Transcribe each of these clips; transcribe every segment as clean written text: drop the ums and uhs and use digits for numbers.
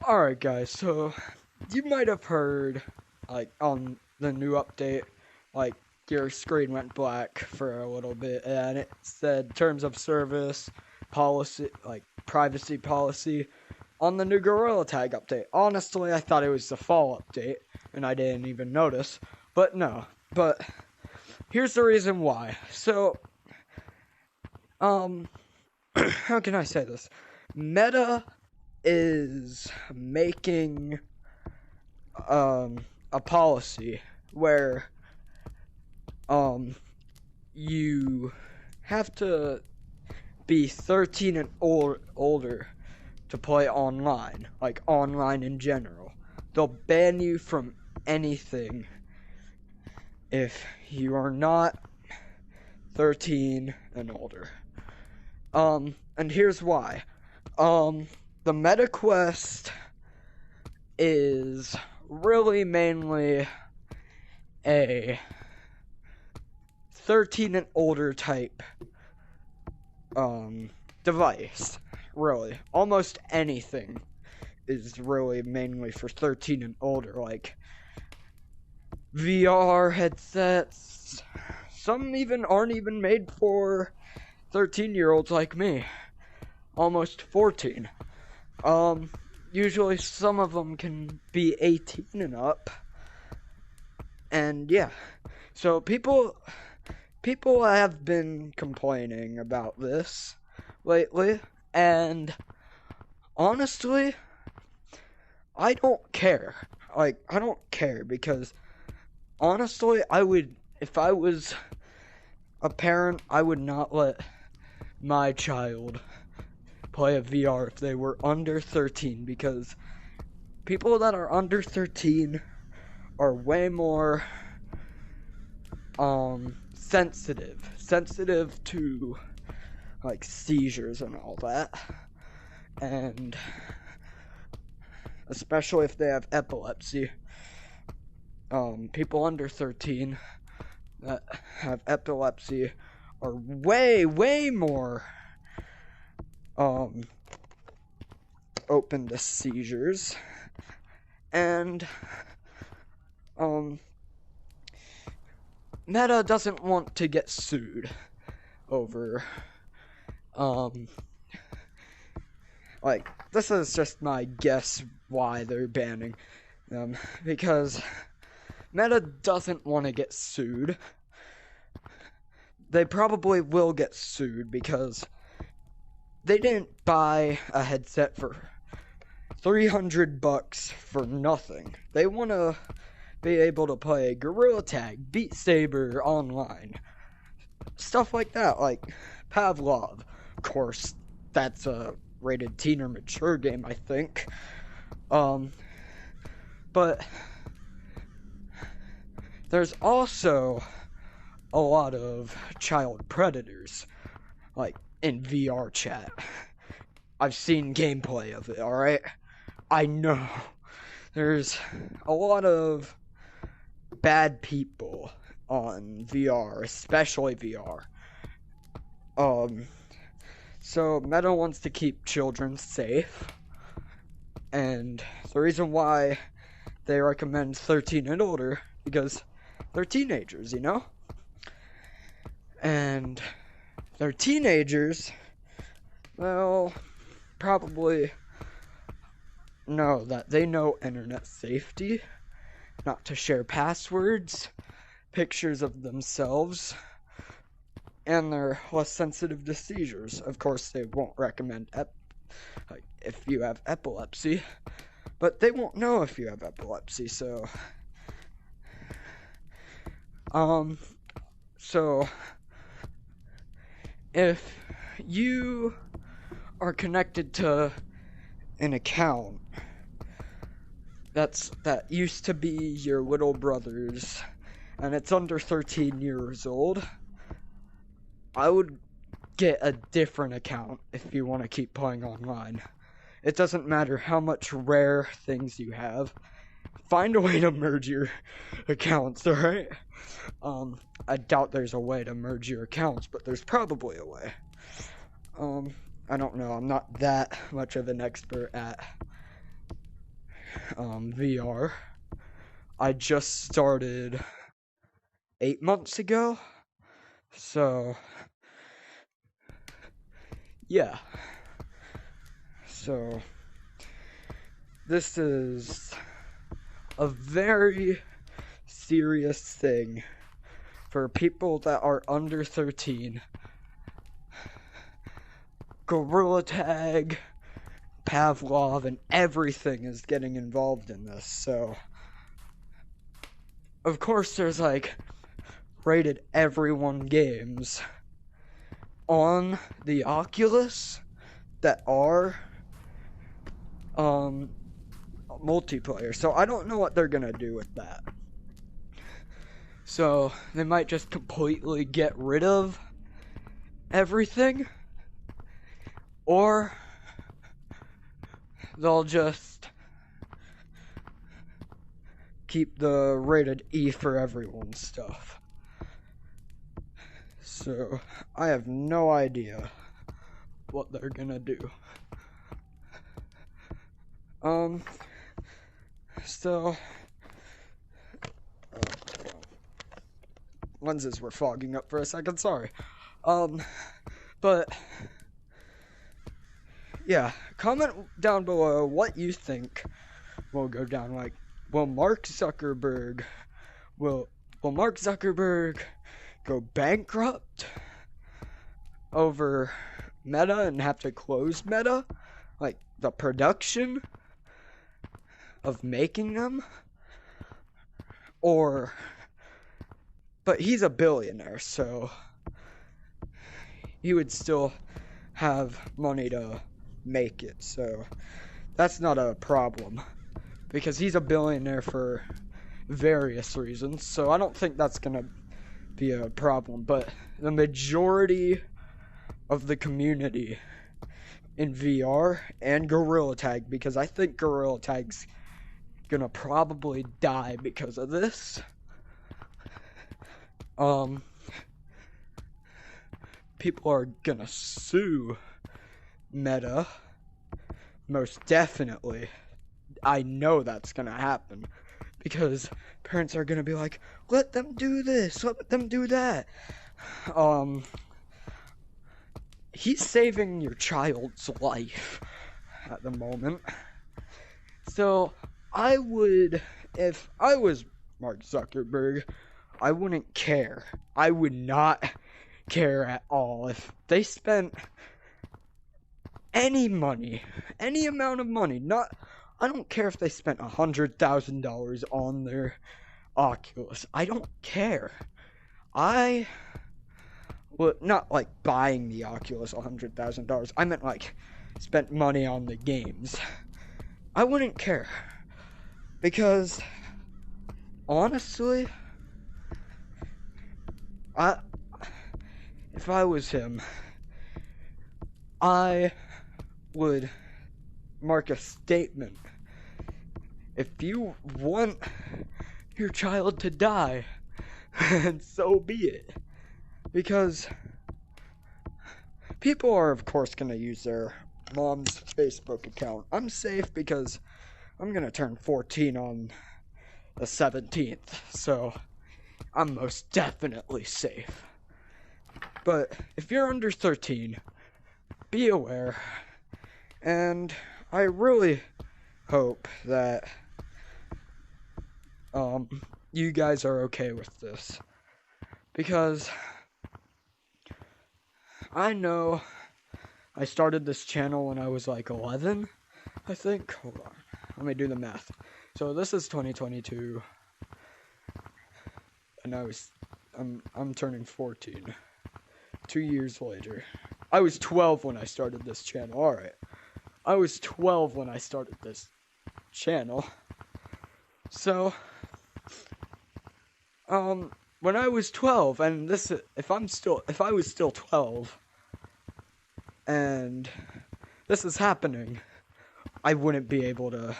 Alright guys, so you might have heard, like, on the new update, like, your screen went black for a little bit, and it said terms of service, policy, like, privacy policy, on the new Gorilla Tag update. Honestly, I thought it was the fall update, and I didn't even notice, but no. But, here's the reason why. So, how can I say this? Meta is making a policy where you have to be 13 and older to play online, like online in general. They'll ban you from anything if you are not 13 and older. And here's why. The MetaQuest is really mainly a 13 and older type device. Really, almost anything is really mainly for 13 and older, like VR headsets. Some even aren't even made for 13-year-olds like me, almost 14. Usually some of them can be 18 and up. And yeah, so people have been complaining about this lately, and honestly, I don't care. Like, I don't care because honestly, if I was a parent, I would not let my child play a VR if they were under 13, because people that are under 13 are way more sensitive to like seizures and all that, and especially if they have epilepsy. People under 13 that have epilepsy are way more open to seizures, and Meta doesn't want to get sued over like, this is just my guess why they're banning them, because Meta doesn't want to get sued. They probably will get sued because they didn't buy a headset for $300 for nothing. They want to be able to play Gorilla Tag, Beat Saber online, stuff like that, like Pavlov. Of course, that's a rated teen or mature game, I think. But there's also a lot of child predators, like, in VR chat. I've seen gameplay of it, alright? I know. There's a lot of bad people on VR, especially VR. So Meta wants to keep children safe, and the reason why they recommend 13 and older, because they're teenagers, you know? And they're teenagers, well, probably know that they know internet safety, not to share passwords, pictures of themselves, and they're less sensitive to seizures. Of course, they won't recommend if you have epilepsy, but they won't know if you have epilepsy, so if you are connected to an account that used to be your little brother's, and it's under 13 years old, I would get a different account if you want to keep playing online. It doesn't matter how much rare things you have. Find a way to merge your accounts, alright? I doubt there's a way to merge your accounts, but there's probably a way. I don't know, I'm not that much of an expert at VR. I just started 8 months ago. So, yeah. So, this is a very serious thing for people that are under 13. Gorilla Tag, Pavlov, and everything is getting involved in this. So, of course, there's like rated everyone games on the Oculus that are multiplayer. So I don't know what they're gonna do with that. So they might just completely get rid of everything, or they'll just keep the rated E for everyone stuff. So I have no idea what they're gonna do. So lenses were fogging up for a second, sorry. But yeah, comment down below what you think will go down. Like, will Mark Zuckerberg go bankrupt over Meta and have to close Meta? Like, the production of making them? But he's a billionaire, so he would still have money to make it, so that's not a problem, because he's a billionaire for various reasons, so I don't think that's gonna be a problem. But the majority of the community in VR and Gorilla Tag, because I think Gorilla Tag's gonna probably die because of this, people are gonna sue Meta, most definitely. I know that's gonna happen, because parents are gonna be like, let them do this, let them do that. He's saving your child's life at the moment. So if I was Mark Zuckerberg, I wouldn't care. I would not care at all if they spent any money, any amount of money. I don't care if they spent $100,000 on their Oculus. I don't care. Not like buying the Oculus $100,000. I meant like spent money on the games. I wouldn't care, because honestly, if I was him, I would mark a statement. If you want your child to die, and so be it. Because people are, of course, going to use their mom's Facebook account. I'm safe because I'm going to turn 14 on the 17th, so I'm most definitely safe. But if you're under 13, be aware, and I really hope that you guys are okay with this, because I know I started this channel when I was like 11, I think. Hold on, let me do the math. So this is 2022, and I'm turning 14 2 years later. I was 12 when I started this channel. Alright, I was 12 when I started this channel. So when I was 12, and if I was still 12, and this is happening, I wouldn't be able to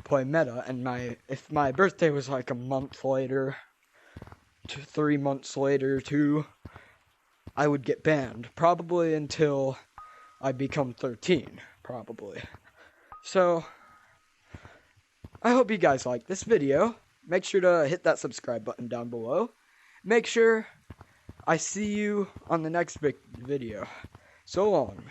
play Meta, and if my birthday was like a month later, 3 months later, I would get banned, probably until I become 13, probably. So, I hope you guys like this video. Make sure to hit that subscribe button down below. Make sure I see you on the next video. So long.